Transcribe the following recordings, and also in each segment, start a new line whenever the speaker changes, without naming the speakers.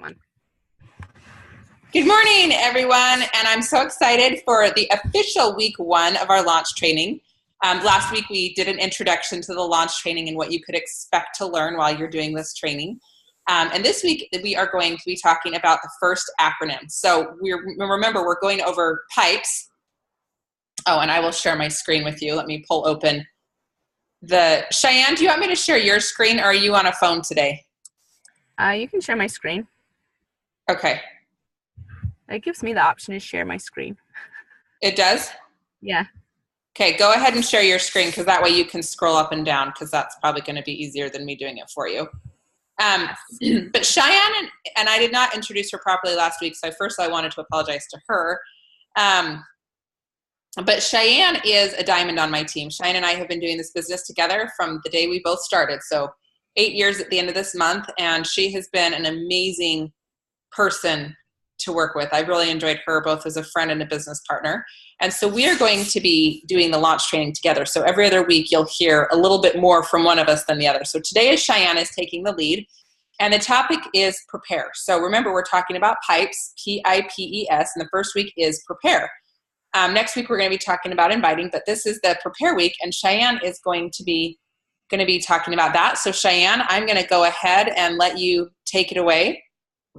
on.
Good morning, everyone, and I'm so excited for the official week 1 of our launch training. Last week we did an introduction to the launch training and what you could expect to learn while you're doing this training. And this week we are going to be talking about the first acronym. So remember, we're going over PIPES. Oh, and I will share my screen with you. Let me pull open Cheyenne, do you want me to share your screen, or are you on a phone today?
You can share my screen.
Okay.
It gives me the option to share my screen.
It does?
Yeah.
Okay, go ahead and share your screen, because that way you can scroll up and down, because that's probably going to be easier than me doing it for you. But Cheyenne, and I did not introduce her properly last week, so first I wanted to apologize to her. But Cheyenne is a diamond on my team. Cheyenne and I have been doing this business together from the day we both started, so 8 years at the end of this month, and she has been an amazing person to work with. I've really enjoyed her both as a friend and a business partner. And so we are going to be doing the launch training together. So every other week you'll hear a little bit more from one of us than the other. So today Cheyenne is taking the lead, and the topic is prepare. So remember, we're talking about PIPES, P-I-P-E-S, and the first week is prepare. Next week we're going to be talking about inviting, but this is the prepare week, and Cheyenne is going to be talking about that. So Cheyenne, I'm going to go ahead and let you take it away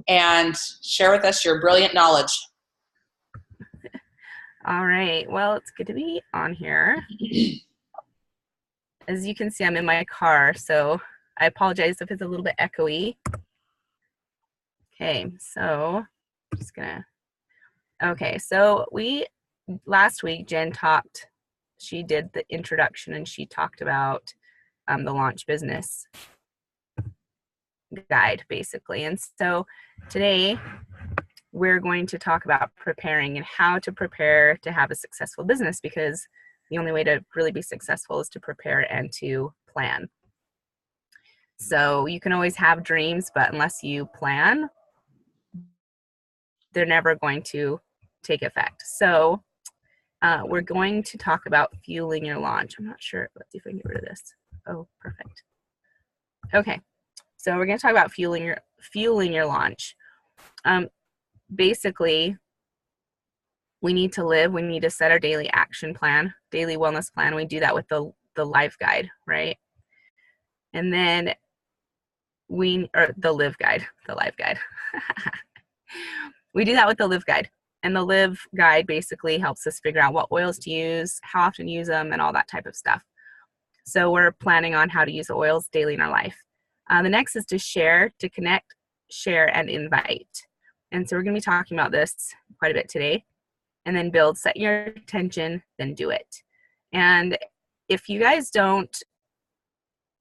and share with us your brilliant knowledge.
All right. Well, it's good to be on here. As you can see, I'm in my car, so I apologize if it's a little bit echoey. Okay, so I'm just gonna. Okay, so last week Jen she did the introduction and she talked about the launch business guide, basically. And so today we're going to talk about preparing and how to prepare to have a successful business, because the only way to really be successful is to prepare and to plan. So you can always have dreams, but unless you plan, they're never going to take effect. So we're going to talk about fueling your launch. I'm not sure. Let's see if I can get rid of this. Oh, perfect. Okay. So we're going to talk about fueling your launch. Basically, we need to live. We need to set our daily action plan, daily wellness plan. We do that with the life guide, right? And then the live guide, the life guide. We do that with the live guide. And the live guide basically helps us figure out what oils to use, how often to use them, and all that type of stuff. So we're planning on how to use the oils daily in our life. The next is to share, to connect, share, and invite. And so we're going to be talking about this quite a bit today. And then build, set your intention, then do it. And if you guys don't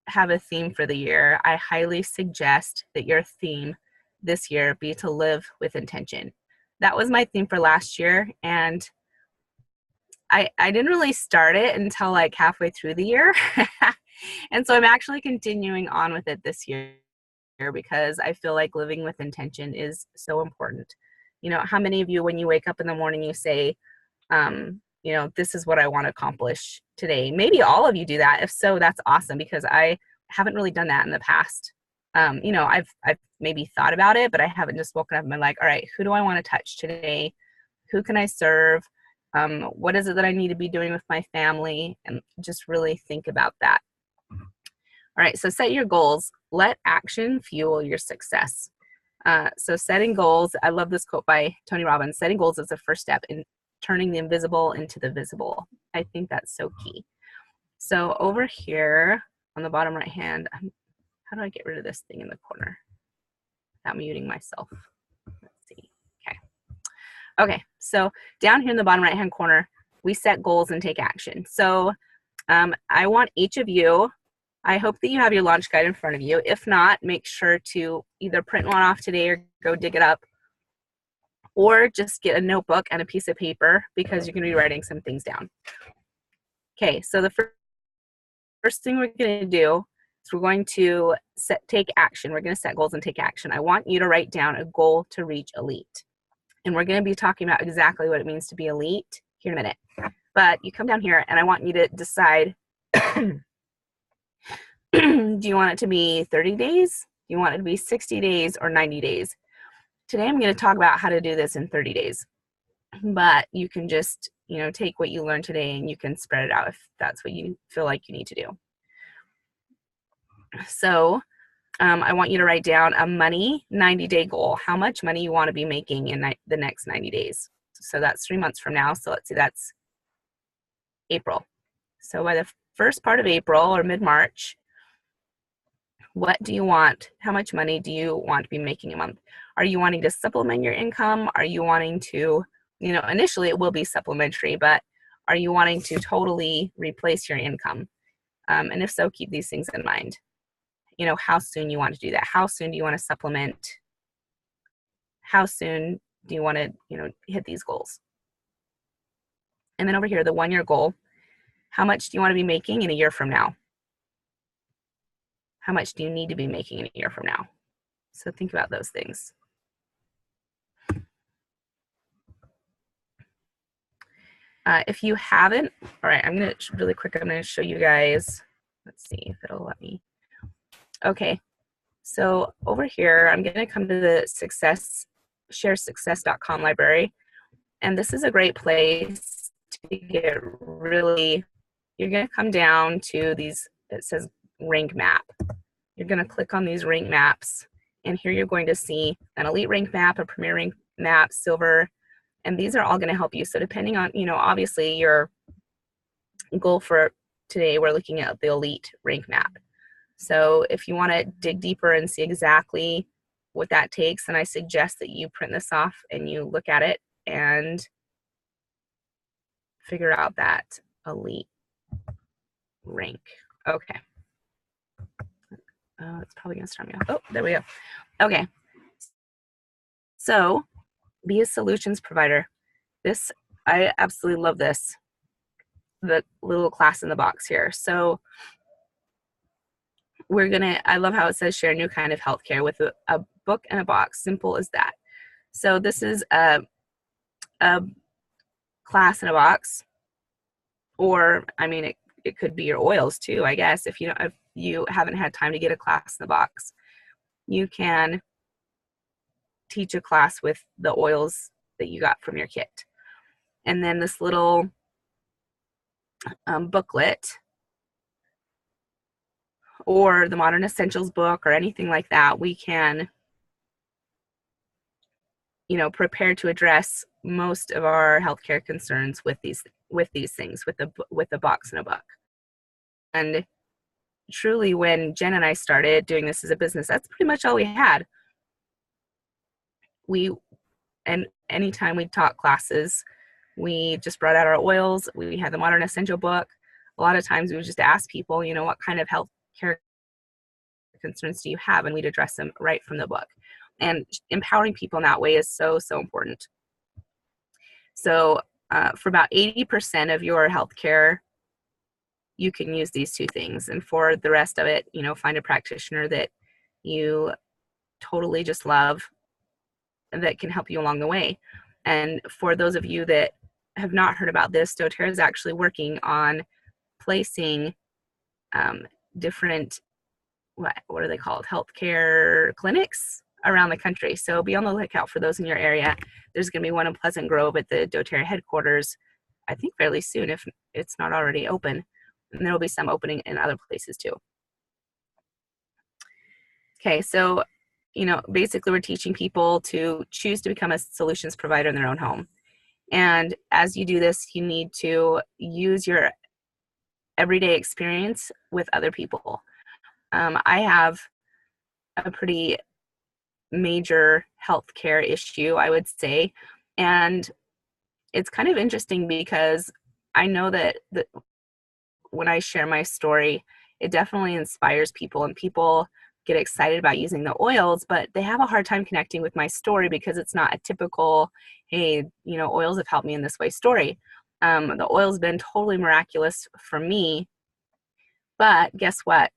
have a theme for the year, I highly suggest that your theme this year be to live with intention. That was my theme for last year, and I didn't really start it until like halfway through the year. And so I'm actually continuing on with it this year, because I feel like living with intention is so important. You know, how many of you, when you wake up in the morning, you say, you know, this is what I want to accomplish today? Maybe all of you do that. If so, that's awesome, because I haven't really done that in the past. You know, I've maybe thought about it, but I haven't just woken up and been like, all right, who do I want to touch today? Who can I serve? What is it that I need to be doing with my family? And just really think about that. All right, so set your goals. Let action fuel your success. So setting goals, I love this quote by Tony Robbins: setting goals is the first step in turning the invisible into the visible. I think that's so key. So over here on the bottom right hand, how do I get rid of this thing in the corner without muting myself? Let's see. Okay, so down here in the bottom right hand corner, we set goals and take action. So I want each of you, I hope that you have your launch guide in front of you. If not, make sure to either print one off today or go dig it up, or just get a notebook and a piece of paper, because you're going to be writing some things down. Okay, so the first thing we're going to do is we're going to take action. We're going to set goals and take action. I want you to write down a goal to reach elite. And we're going to be talking about exactly what it means to be elite here in a minute. But you come down here and I want you to decide, do you want it to be 30 days? Do you want it to be 60 days or 90 days? today I'm going to talk about how to do this in 30 days. But you can just, take what you learned today and you can spread it out if that's what you feel like you need to do. So I want you to write down a money 90-day goal, how much money you want to be making in the next 90 days. So that's 3 months from now. So let's see, that's April. So by the first part of April or mid-March, what do you want? How much money do you want to be making a month? Are you wanting to supplement your income? Are you wanting to, initially it will be supplementary, but are you wanting to totally replace your income? And if so, keep these things in mind. How soon you want to do that? How soon do you want to supplement? How soon do you want to, hit these goals? And then over here, the 1-year goal, how much do you want to be making in a year from now? How much do you need to be making in a year from now? So think about those things. If you haven't, all right, I'm going to really quick, I'm going to show you guys. Let's see if it'll let me. Okay, so over here, I'm going to come to the sharesuccess.com library. And this is a great place to get really, you're going to come down to these, it says rank map. You're going to click on these rank maps. And here you're going to see an elite rank map, a premier rank map, silver, and these are all going to help you. So depending on, obviously your goal for today, we're looking at the elite rank map. So if you want to dig deeper and see exactly what that takes, then I suggest that you print this off and you look at it and figure out that elite rank. Okay. It's probably going to start me off. Oh, there we go. Okay. So be a solutions provider. This, I absolutely love this, the little class in the box here. So I love how it says share a new kind of healthcare with a book and a box. Simple as that. So this is a class in a box, or it could be your oils too, I guess. If you haven't had time to get a class in the box, you can teach a class with the oils that you got from your kit. And then this little booklet or the Modern Essentials book or anything like that, we can prepare to address most of our healthcare concerns with these things, with the box and a book. And truly, when Jen and I started doing this as a business, that's pretty much all we had. And anytime we taught classes, we just brought out our oils. We had the Modern Essential book. A lot of times we would just ask people, what kind of healthcare concerns do you have? And we'd address them right from the book. And empowering people in that way is so, so important. So for about 80% of your healthcare, you can use these two things. And for the rest of it, find a practitioner that you totally just love and that can help you along the way. And for those of you that have not heard about this, doTERRA is actually working on placing different, what are they called, healthcare clinics around the country. So be on the lookout for those in your area. There's going to be one in Pleasant Grove at the doTERRA headquarters, I think fairly soon, if it's not already open. And there will be some opening in other places too. Okay, so basically we're teaching people to choose to become a solutions provider in their own home. And as you do this, you need to use your everyday experience with other people. I have a pretty major healthcare issue, I would say. And it's kind of interesting because I know that when I share my story, it definitely inspires people, and people get excited about using the oils, but they have a hard time connecting with my story because it's not a typical, hey, oils have helped me in this way story. The oil's been totally miraculous for me, but guess what?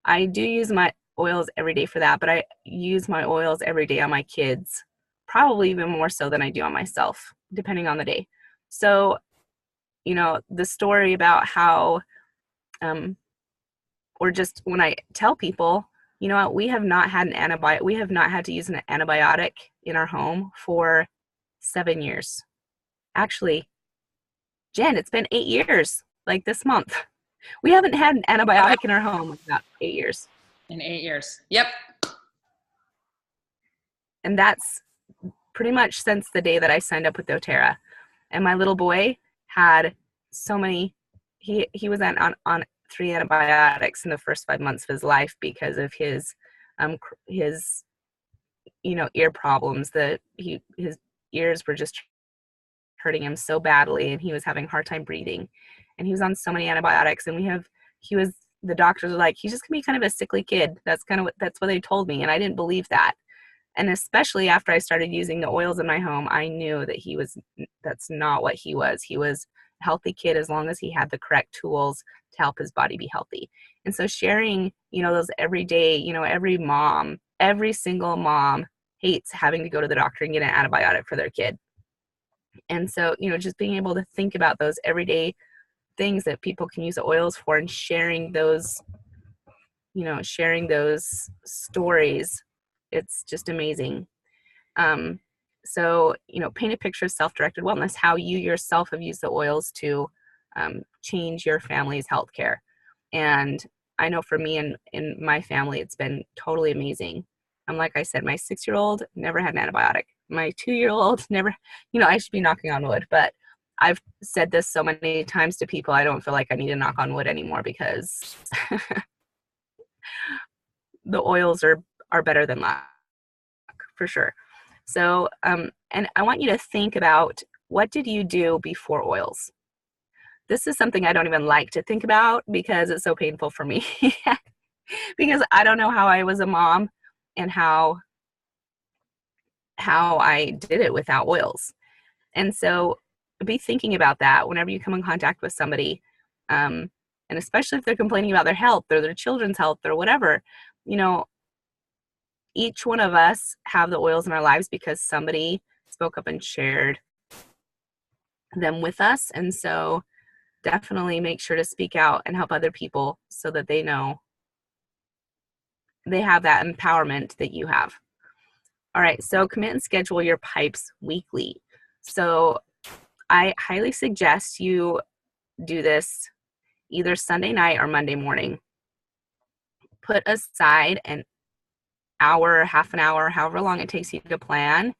I do use my oils every day for that, but I use my oils every day on my kids, probably even more so than I do on myself, depending on the day. So, the story about how, or just when I tell people, we have not had we have not had to use an antibiotic in our home for 7 years. Actually, Jen, it's been 8 years, like this month. We haven't had an antibiotic in our home in about 8 years.
In 8 years. Yep.
And that's pretty much since the day that I signed up with doTERRA. And my little boy had so many, he was on 3 antibiotics in the first 5 months of his life because of his ear problems. His ears were just hurting him so badly, and he was having a hard time breathing, and he was on so many antibiotics. And the doctors were like, he's just gonna be kind of a sickly kid. That's what they told me, and I didn't believe that. And especially after I started using the oils in my home, I knew that that's not what he was. He was a healthy kid as long as he had the correct tools to help his body be healthy. And so sharing, those everyday, every single mom hates having to go to the doctor and get an antibiotic for their kid. And so, just being able to think about those everyday things that people can use the oils for, and sharing those stories, it's just amazing. So, paint a picture of self-directed wellness, how you yourself have used the oils to change your family's healthcare. And I know for me and in my family, it's been totally amazing. Like I said, my 6-year-old never had an antibiotic. My 2-year-old never, I should be knocking on wood, but I've said this so many times to people, I don't feel like I need to knock on wood anymore, because the oils are better than luck, for sure. So, and I want you to think about, what did you do before oils? This is something I don't even like to think about because it's so painful for me. Because I don't know how I was a mom and how I did it without oils. And so be thinking about that whenever you come in contact with somebody, and especially if they're complaining about their health or their children's health or whatever. Each one of us have the oils in our lives because somebody spoke up and shared them with us. And so definitely make sure to speak out and help other people so that they know they have that empowerment that you have. All right, so commit and schedule your pipes weekly. So I highly suggest you do this either Sunday night or Monday morning. Put aside an hour, half an hour, however long it takes you to plan,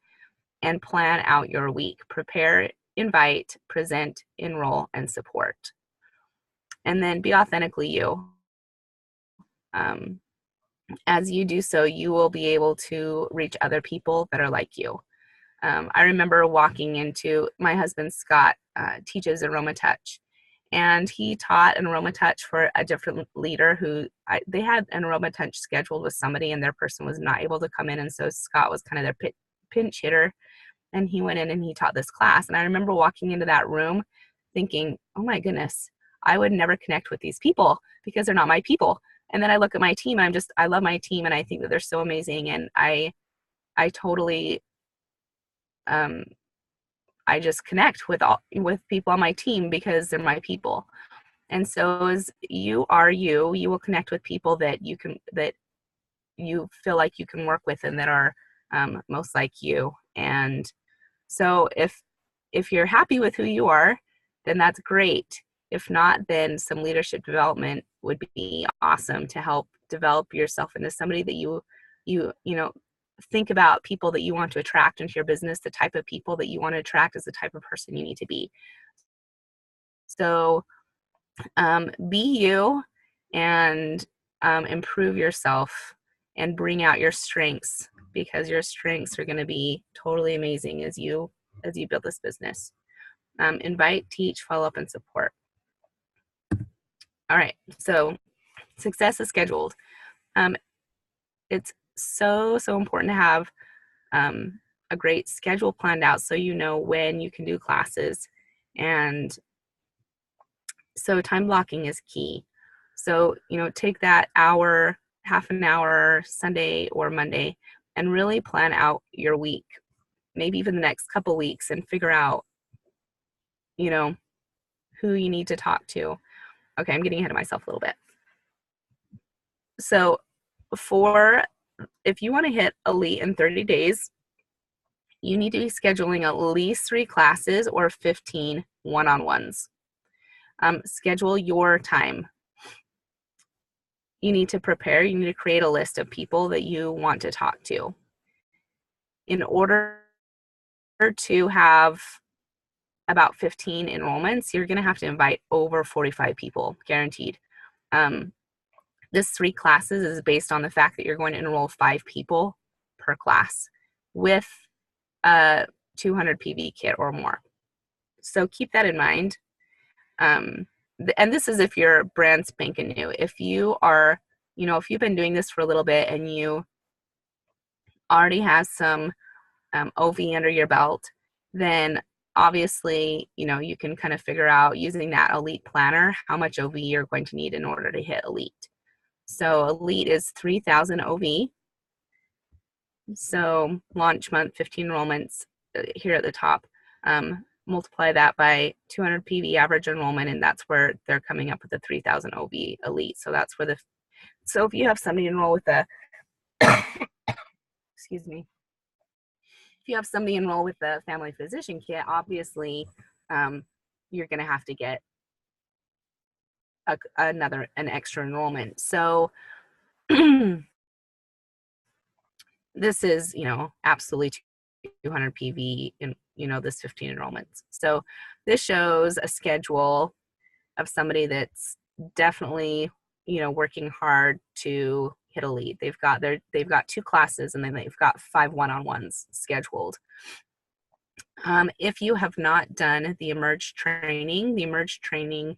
and plan out your week. Prepare, invite, present, enroll, and support. And then be authentically you. As you do so, you will be able to reach other people that are like you. I remember walking into, my husband Scott teaches AromaTouch, and he taught an AromaTouch for a different leader they had an AromaTouch scheduled with somebody, and their person was not able to come in, and so Scott was kind of their pinch hitter, and he went in and he taught this class. And I remember walking into that room thinking, oh my goodness, I would never connect with these people because they're not my people. And then I look at my team, and I love my team, and I think that they're so amazing, and I totally I just connect with people on my team because they're my people. And so as you are you will connect with people that you feel like you can work with and that are most like you. And so if you're happy with who you are, then that's great. If not, then some leadership development would be awesome to help develop yourself into somebody that you think about people that you want to attract into your business. The type of people that you want to attract is the type of person you need to be. So be you and improve yourself and bring out your strengths, because your strengths are going to be totally amazing as you build this business. Invite, teach, follow up, and support. All right, so success is scheduled. It's so important to have a great schedule planned out so you know when you can do classes. And so time blocking is key. So, take that hour, half an hour, Sunday or Monday, and really plan out your week, maybe even the next couple weeks, and figure out, who you need to talk to. Okay, I'm getting ahead of myself a little bit. So if you want to hit elite in 30 days, you need to be scheduling at least 3 classes or 15 one-on-ones. Schedule your time. You need to prepare. You need to create a list of people that you want to talk to. In order to have about 15 enrollments, you're going to have to invite over 45 people, guaranteed. This 3 classes is based on the fact that you're going to enroll 5 people per class with a 200 PV kit or more. So keep that in mind. And this is if you're brand spanking new. If you are, if you've been doing this for a little bit and you already have some OV under your belt, then obviously, you can kind of figure out using that Elite planner how much OV you're going to need in order to hit Elite. So Elite is 3,000 OV. So launch month, 15 enrollments here at the top. Multiply that by 200 PV average enrollment, and that's where they're coming up with the 3,000 OV Elite. So that's where so if you have somebody enroll with the, excuse me, if you have somebody enroll with the family physician kit, obviously you're going to have to get an extra enrollment. So this is, absolutely 200 PV in, this 15 enrollments. So this shows a schedule of somebody that's definitely, working hard to hit Elite. They've got 2 classes, and then they've got 5 one-on-ones scheduled. If you have not done the Emerge training,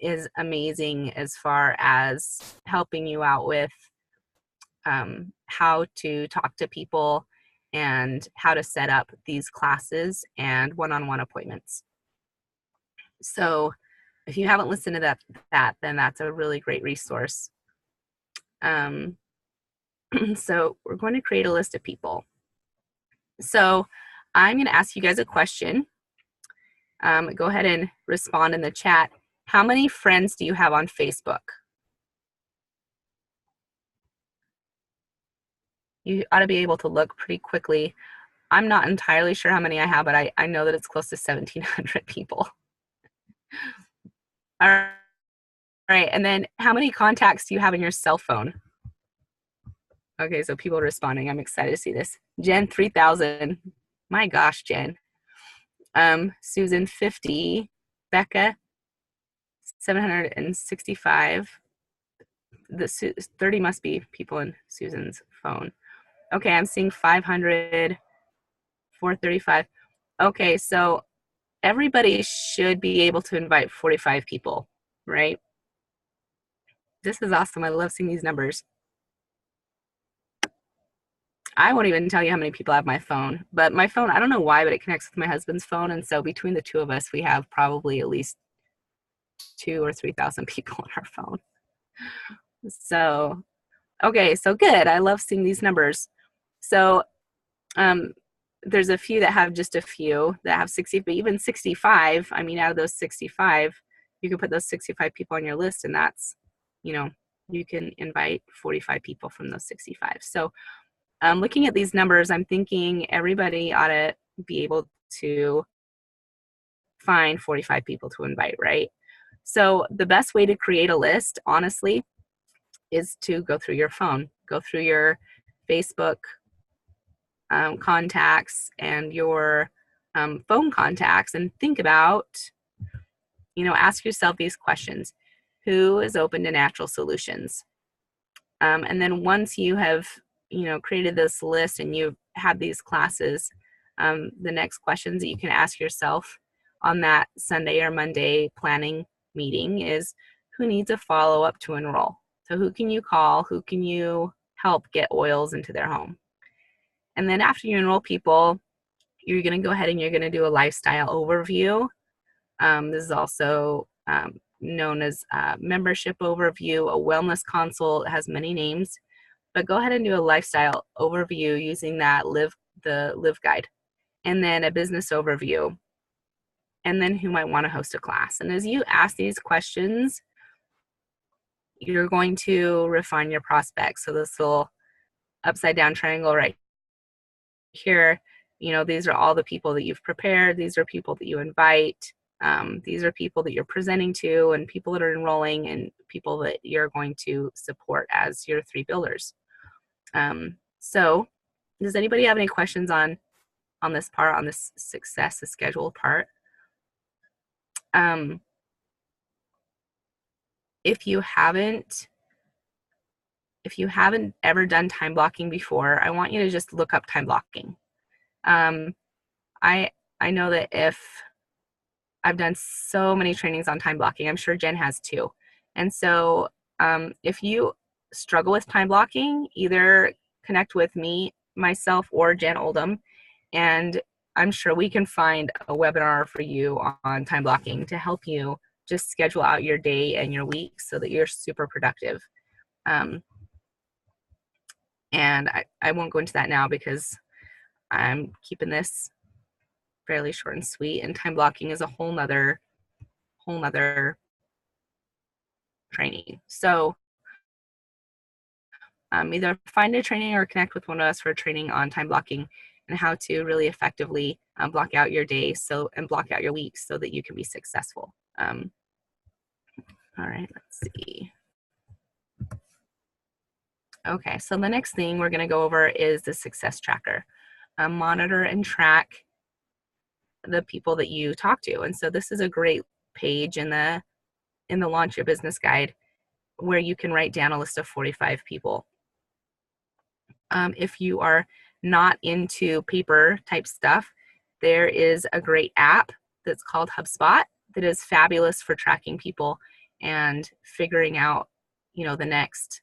is amazing as far as helping you out with how to talk to people and how to set up these classes and one-on-one appointments. So if you haven't listened to that, then that's a really great resource. So we're going to create a list of people. So I'm going to ask you guys a question. Go ahead and respond in the chat. How many friends do you have on Facebook? You ought to be able to look pretty quickly. I'm not entirely sure how many I have, but I know that it's close to 1,700 people. All right, and then how many contacts do you have in your cell phone? Okay, so people are responding. I'm excited to see this. Jen, 3,000. My gosh, Jen. Susan, 50. Becca, 765. The 30 must be people in Susan's phone. Okay, I'm seeing 500, 435. Okay, so everybody should be able to invite 45 people, right? This is awesome. I love seeing these numbers. I won't even tell you how many people have my phone, but my phone, I don't know why, but it connects with my husband's phone. And so between the two of us, we have probably at least 2,000 or 3,000 people on our phone. So, okay, so good. I love seeing these numbers. So there's a few that have just a few that have 60, but even 65, I mean, out of those 65, you can put those 65 people on your list, and that's, you can invite 45 people from those 65. So looking at these numbers, I'm thinking everybody ought to be able to find 45 people to invite, right? So the best way to create a list, honestly, is to go through your phone, go through your Facebook contacts and your phone contacts, and think about, ask yourself these questions. Who is open to natural solutions? And then once you have, created this list and you've had these classes, the next questions that you can ask yourself on that Sunday or Monday planning meeting is, who needs a follow-up to enroll? So who can you call? Who can you help get oils into their home? And then after you enroll people, you're going to go ahead and you're going to do a lifestyle overview. This is also known as membership overview, a wellness consult. It has many names, but go ahead and do a lifestyle overview using that the Live Guide, and then a business overview, and then who might want to host a class. And as you ask these questions, you're going to refine your prospects. So this little upside down triangle right here You know, these are all the people that you've prepared. These are people that you invite. These are people that you're presenting to, and people that are enrolling, and people that you're going to support as your 3 builders. So does anybody have any questions on this part, on this success, the schedule part? If you haven't ever done time blocking before, I want you to just look up time blocking. I know that if I've done so many trainings on time blocking, I'm sure Jen has too. And so if you struggle with time blocking, either connect with me, myself, or Jen Oldham, and I'm sure we can find a webinar for you on time blocking to help you just schedule out your day and your week so that you're super productive. And I won't go into that now because I'm keeping this fairly short and sweet, and time blocking is a whole nother training. So either find a training or connect with one of us for a training on time blocking and how to really effectively block out your day and block out your week so that you can be successful. All right, let's see. Okay, so the next thing we're going to go over is the success tracker. Monitor and track the people that you talk to. And so this is a great page in the Launch Your Business Guide where you can write down a list of 45 people. If you are not into paper type stuff, there is a great app that's called HubSpot that is fabulous for tracking people and figuring out, you know, the next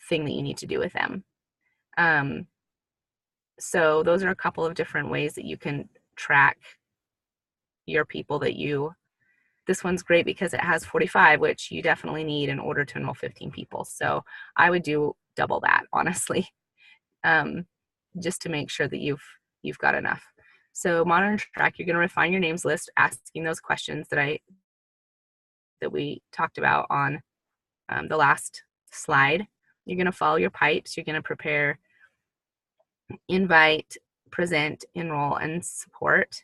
thing that you need to do with them. So those are a couple of different ways that you can track your people that you. This one's great because it has 45, which you definitely need in order to enroll 15 people. So I would do double that, honestly, just to make sure that you've got enough. So monitor and track, you're going to refine your names list, asking those questions that we talked about on the last slide. You're going to follow your pipes. You're going to prepare, invite, present, enroll, and support.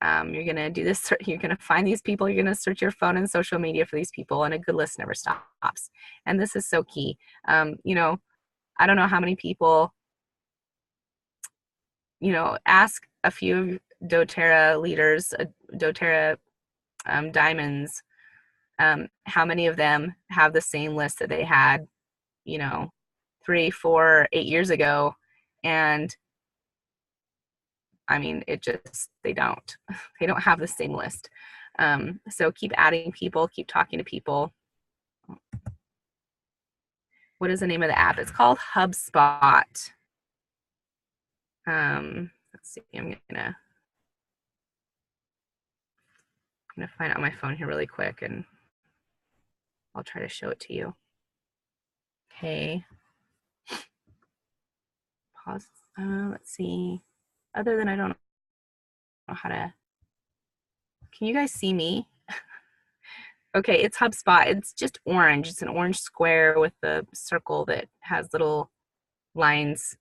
You're going to do this. You're going to find these people. You're going to search your phone and social media for these people, and a good list never stops. And this is so key. You know, I don't know how many people, you know, ask a few doTERRA leaders, doTERRA diamonds, how many of them have the same list that they had, you know, 3, 4, 8 years ago. And I mean, they don't have the same list. So keep adding people, keep talking to people. What is the name of the app? It's called HubSpot. Let's see, I'm gonna find it on my phone here really quick and I'll try to show it to you. Okay. Pause. Let's see. Other than I don't know how to. Can you guys see me? Okay, it's HubSpot. It's just orange. It's an orange square with a circle that has little lines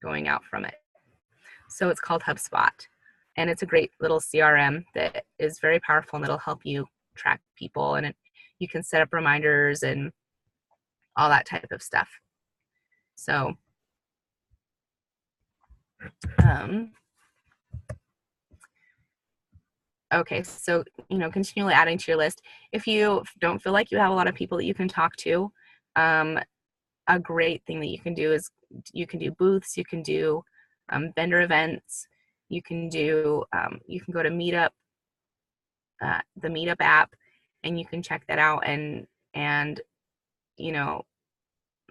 going out from it. So it's called HubSpot. And it's a great little CRM that is very powerful and it'll help you track people. And you can set up reminders and all that type of stuff. So, okay, so, you know, continually adding to your list. If you don't feel like you have a lot of people that you can talk to, a great thing that you can do is you can do booths, you can do vendor events, you can go to Meetup, the Meetup app, and you can check that out. And you know,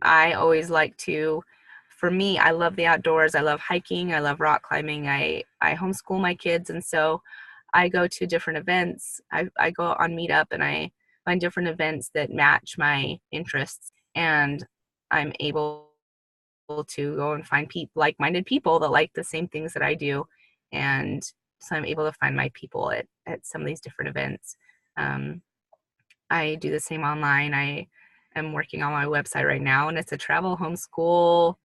I always like to, for me, I love the outdoors. I love hiking. I love rock climbing. I homeschool my kids, and so I go to different events. I go on Meetup and I find different events that match my interests, and I'm able to go and find like-minded people that like the same things that I do, and so I'm able to find my people at some of these different events. I do the same online. I am working on my website right now, and it's a travel homeschool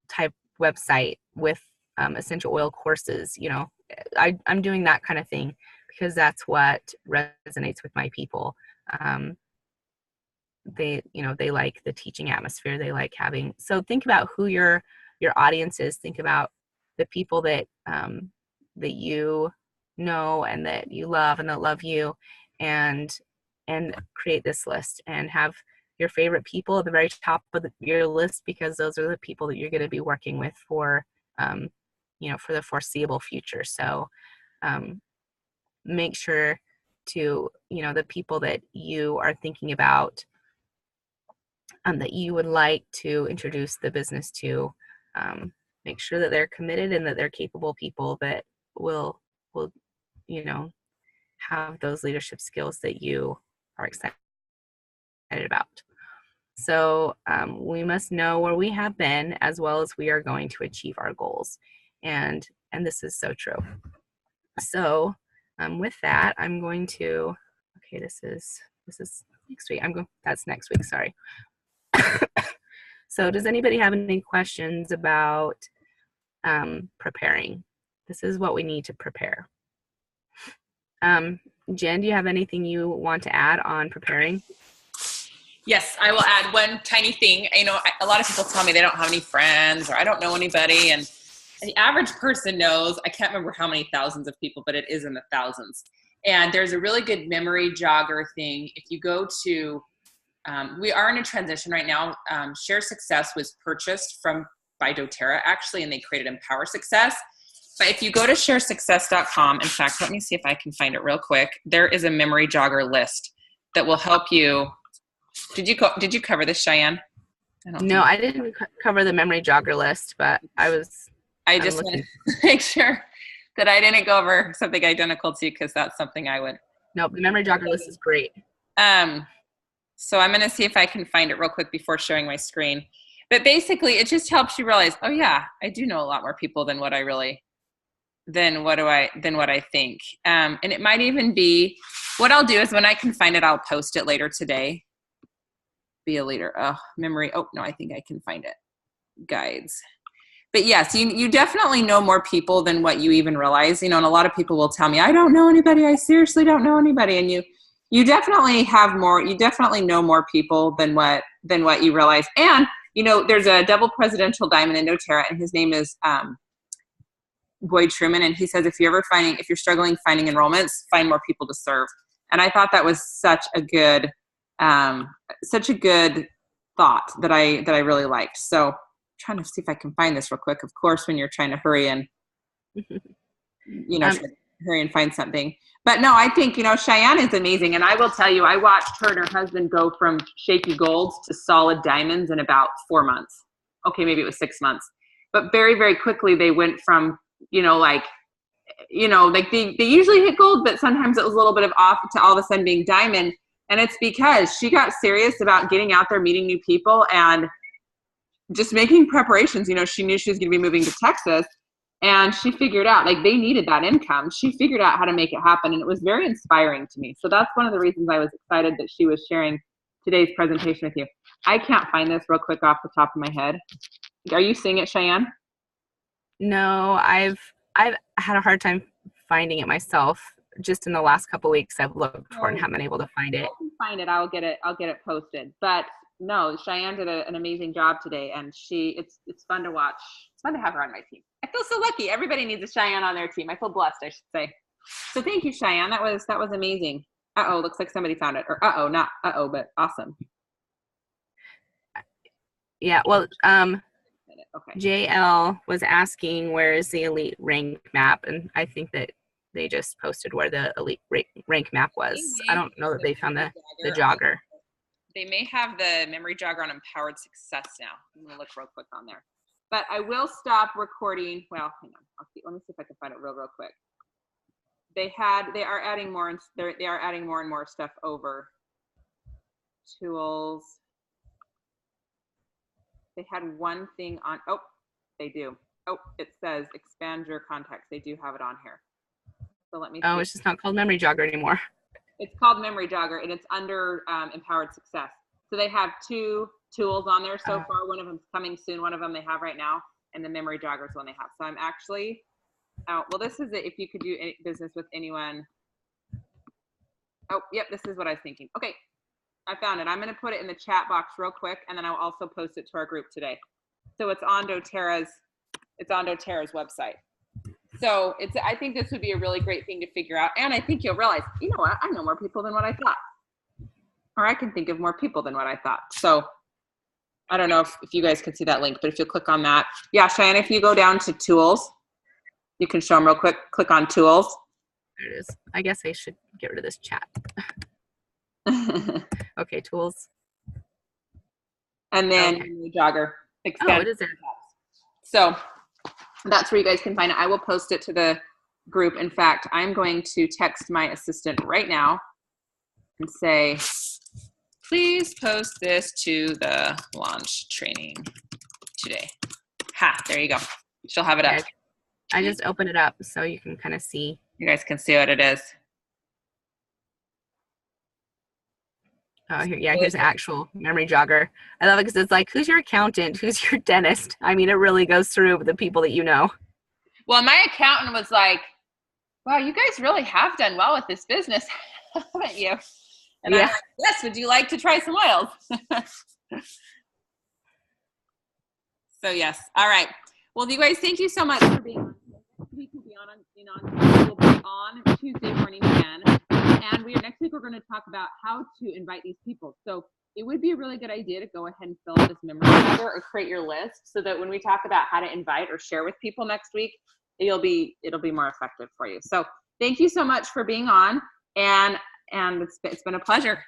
type website with essential oil courses. I'm doing that kind of thing because that's what resonates with my people. They like the teaching atmosphere. They like having, so think about who your audience is. Think about the people that you know and that you love and that love you, and create this list and have your favorite people at the very top of your list, because those are the people that you're going to be working with for for the foreseeable future. So make sure to, the people that you are thinking about, that you would like to introduce the business to, make sure that they're committed and that they're capable people that will have those leadership skills that you are excited about. So we must know where we have been as well as we are going to achieve our goals. And this is so true. So with that, I'm going to, okay, this is next week. That's next week, sorry. So does anybody have any questions about preparing? This is what we need to prepare. Jen, do you have anything you want to add on preparing?
Yes, I will add one tiny thing. A lot of people tell me they don't have any friends or I don't know anybody. And the average person knows, I can't remember how many thousands of people, but it is in the thousands. And there's a really good memory jogger thing. If you go to, we are in a transition right now. Share Success was purchased by doTERRA actually, and they created Empower Success. But if you go to sharesuccess.com, in fact, let me see if I can find it real quick. There is a memory jogger list that will help you. Did you cover this, Cheyenne?
I didn't cover the memory jogger list, but
I just want to make sure that I didn't go over something identical to you, because that's something I would.
Nope, the memory jogger list is great.
So I'm going to see if I can find it real quick before sharing my screen. But basically, it just helps you realize, oh yeah, I do know a lot more people than what I think. And it might even be, what I'll do is when I can find it, I'll post it later today. Be a leader. Memory. Oh no, I think I can find it. Guides. But yes, you definitely know more people than what you even realize. And a lot of people will tell me, I don't know anybody. I seriously don't know anybody. And you definitely have more. You definitely know more people than what you realize. And there's a double presidential diamond in doTERRA, and his name is Boyd Truman. And he says, if you're struggling finding enrollments, find more people to serve. And I thought that was such a good thought that I really liked. So I'm trying to see if I can find this real quick. Of course, when you're trying to hurry and, hurry and find something. But no, I think, Cheyenne is amazing. And I will tell you, I watched her and her husband go from shaky golds to solid diamonds in about 4 months. Okay, maybe it was 6 months. But very, very quickly they went from, they usually hit gold, but sometimes it was a little bit of off to all of a sudden being diamond. And it's because she got serious about getting out there, meeting new people, and just making preparations. She knew she was going to be moving to Texas, and she figured out, they needed that income. She figured out how to make it happen, and it was very inspiring to me. So that's one of the reasons I was excited that she was sharing today's presentation with you. I can't find this real quick off the top of my head. Are you seeing it, Cheyenne?
No, I've had a hard time finding it myself. Just in the last couple of weeks, I've looked for it and haven't been able to find it.
I can find it. I'll get it posted. But no, Cheyenne did an amazing job today, and it's fun to watch. It's fun to have her on my team. I feel so lucky. Everybody needs a Cheyenne on their team. I feel blessed, I should say. So thank you, Cheyenne. That was amazing. Looks like somebody found it. Or not but awesome.
Yeah, well,
okay.
JL was asking where is the elite rank map, and I think that they just posted where the elite rank map was. I don't know that they found the jogger.
They may have the memory jogger on Empowered Success now. I'm going to look real quick on there. But I will stop recording. Well, hang on. Let me see if I can find it real quick. They are adding more and more stuff over. Tools. They had one thing on. Oh, they do. Oh, it says expand your contacts. They do have it on here. So let me see.
Oh, it's just not called memory jogger anymore.
It's called memory jogger, and it's under Empowered Success. So they have 2 tools on there so far. One of them's coming soon. One of them they have right now. and the memory jogger is one they have. So I'm actually out. Well, this is it. If you could do any business with anyone. Oh, yep. This is what I was thinking. Okay. I found it. I'm going to put it in the chat box real quick, and then I'll also post it to our group today. So it's on doTERRA's website. So I think this would be a really great thing to figure out. And I think you'll realize, you know what? I know more people than what I thought. Or I can think of more people than what I thought. So I don't know if you guys can see that link, but if you click on that. Yeah, Cheyenne, if you go down to tools, you can show them real quick. Click on tools.
There it is. I guess I should get rid of this chat. Okay, tools.
And then jogger.
Oh, it is there.
So that's where you guys can find it. I will post it to the group. In fact, I'm going to text my assistant right now and say, please post this to the launch training today. Ha, there you go. She'll have it up.
I just opened it up so you can kind of see.
You guys can see what it is.
Oh, here's the actual memory jogger. I love it because it's like, who's your accountant? Who's your dentist? I mean, it really goes through the people that you know.
Well, my accountant was like, wow, you guys really have done well with this business, haven't you? And I'm like, yes, would you like to try some oils? So yes. All right. Well, you guys, thank you so much for being on. Next week we'll be on Tuesday morning again. And next week we're going to talk about how to invite these people. So it would be a really good idea to go ahead and fill out this memory jogger or create your list so that when we talk about how to invite or share with people next week, it'll be more effective for you. So thank you so much for being on, and it's been a pleasure.